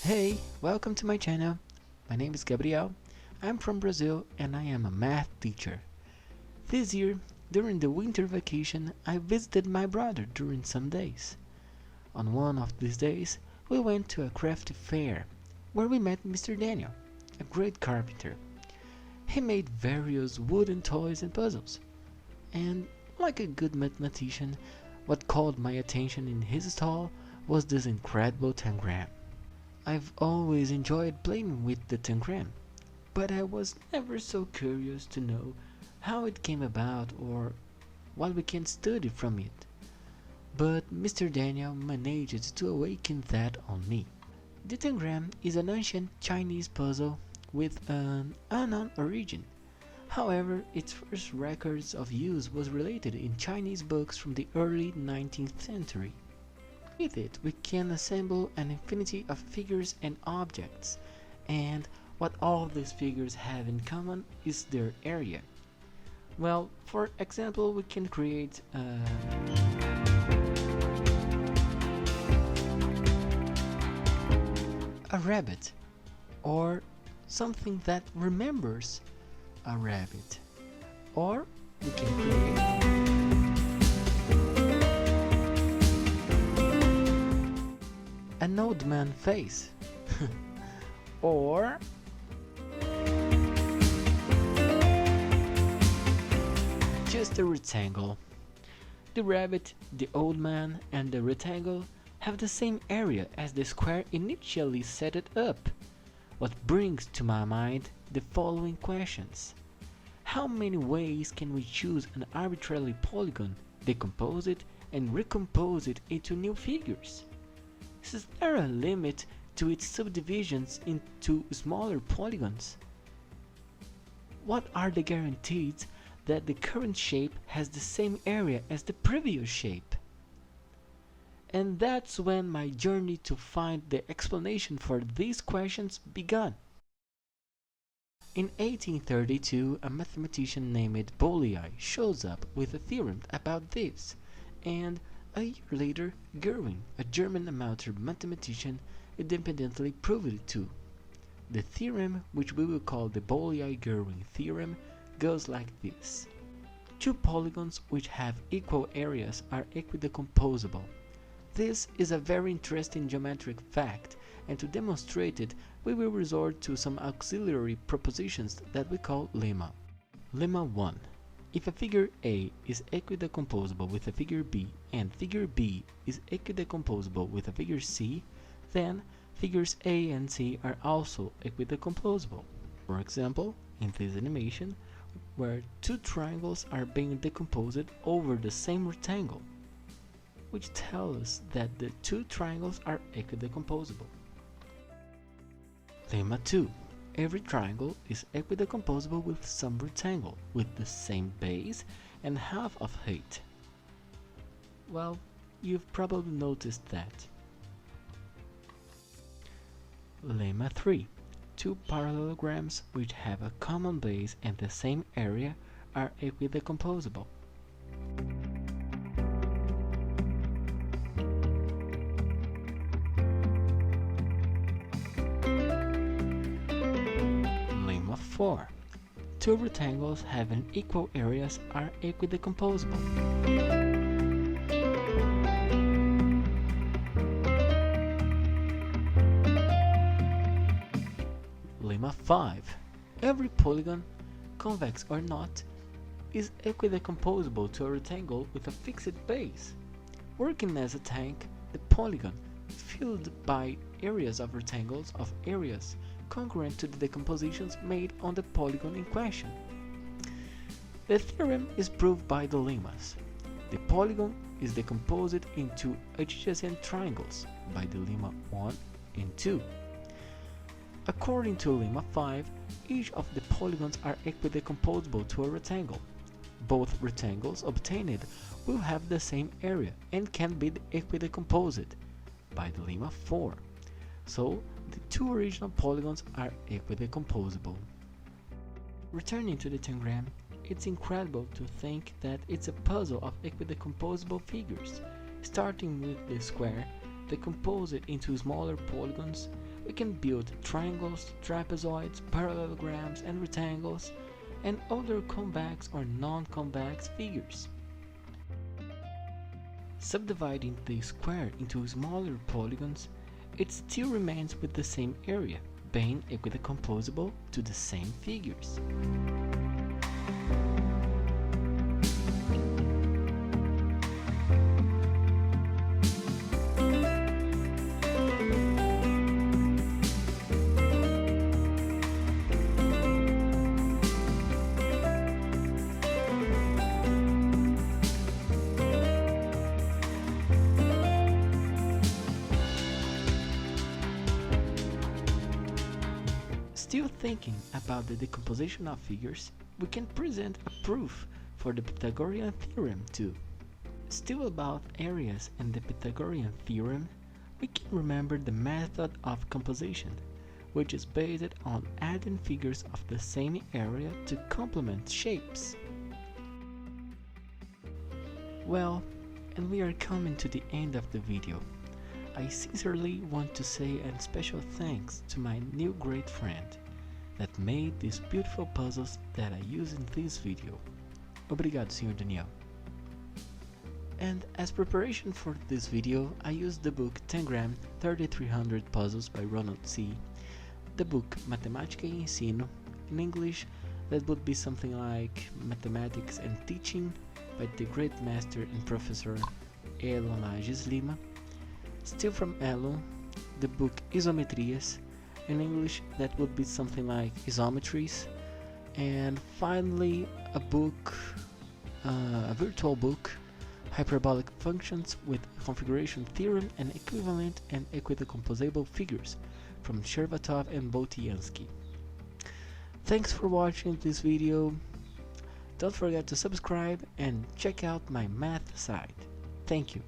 Hey, welcome to my channel. My name is Gabriel. I'm from Brazil and I am a math teacher. This year, during the winter vacation, I visited my brother during some days. On one of these days, we went to a crafty fair, where we met Mr. Daniel, a great carpenter. He made various wooden toys and puzzles. And, like a good mathematician, what caught my attention in his stall was this incredible tangram. I've always enjoyed playing with the Tangram, but I was never so curious to know how it came about or what we can study from it. But Mr. Daniel managed to awaken that on me. The Tangram is an ancient Chinese puzzle with an unknown origin. However, its first records of use was related in Chinese books from the early 19th century. With it, we can assemble an infinity of figures and objects, and what all these figures have in common is their area. Well, for example, we can create a rabbit, or something that remembers a rabbit, or we can create an old man face, or just a rectangle. The rabbit, the old man, and the rectangle have the same area as the square initially set it up, what brings to my mind the following questions. How many ways can we choose an arbitrary polygon, decompose it, and recompose it into new figures? Is there a limit to its subdivisions into smaller polygons? What are the guarantees that the current shape has the same area as the previous shape? And that's when my journey to find the explanation for these questions began. In 1832, a mathematician named Bolyai shows up with a theorem about this, and a year later, Gerwin, a German amateur mathematician, independently proved it too. The theorem, which we will call the Bolyai-Gerwin theorem, goes like this. Two polygons which have equal areas are equidecomposable. This is a very interesting geometric fact, and to demonstrate it, we will resort to some auxiliary propositions that we call LIMA. LIMA 1. If a figure A is equidecomposable with a figure B and figure B is equidecomposable with a figure C, then figures A and C are also equidecomposable. For example, in this animation, where two triangles are being decomposed over the same rectangle, which tells us that the two triangles are equidecomposable. Lemma 2. Every triangle is equidecomposable with some rectangle with the same base and half of height. Well, you've probably noticed that. Lemma 3. Two parallelograms which have a common base and the same area are equidecomposable. Lemma 4. Two rectangles having equal areas are equidecomposable. Lemma 5. Every polygon, convex or not, is equidecomposable to a rectangle with a fixed base. Working as a tank, the polygon, filled by areas of rectangles of areas congruent to the decompositions made on the polygon in question. The theorem is proved by the lemmas. The polygon is decomposed into adjacent triangles by the lemma 1 and 2. According to lemma 5, each of the polygons are equidecomposable to a rectangle. Both rectangles obtained will have the same area and can be equidecomposed by the lemma 4. So, the two original polygons are equidecomposable. Returning to the Tangram, it's incredible to think that it's a puzzle of equidecomposable figures, starting with the square decompose it into smaller polygons, we can build triangles, trapezoids, parallelograms and rectangles, and other convex or non-convex figures. Subdividing the square into smaller polygons, it still remains with the same area, being equidecomposable to the same figures. Still thinking about the decomposition of figures, we can present a proof for the Pythagorean theorem too. Still about areas and the Pythagorean theorem, we can remember the method of composition, which is based on adding figures of the same area to complement shapes. Well, and we are coming to the end of the video. I sincerely want to say a special thanks to my new great friend that made these beautiful puzzles that I use in this video. Obrigado, Sr. Daniel. And as preparation for this video, I used the book Tangrams 3300 Puzzles by Ronald CE, the book Matemática-e-ensino, in English that would be something like Mathematics and Teaching by the great master and professor Elon LIMA. Still from Elon, the book Isometrias, in English that would be something like Isometries, and finally a book, a virtual book, Hyperbolic Functions with Configuration Theorem and Equivalent and Equidecomposable Figures from SHERVATOV and Bolyai-Gerwin. Thanks for watching this video. Don't forget to subscribe and check out my math site. Thank you.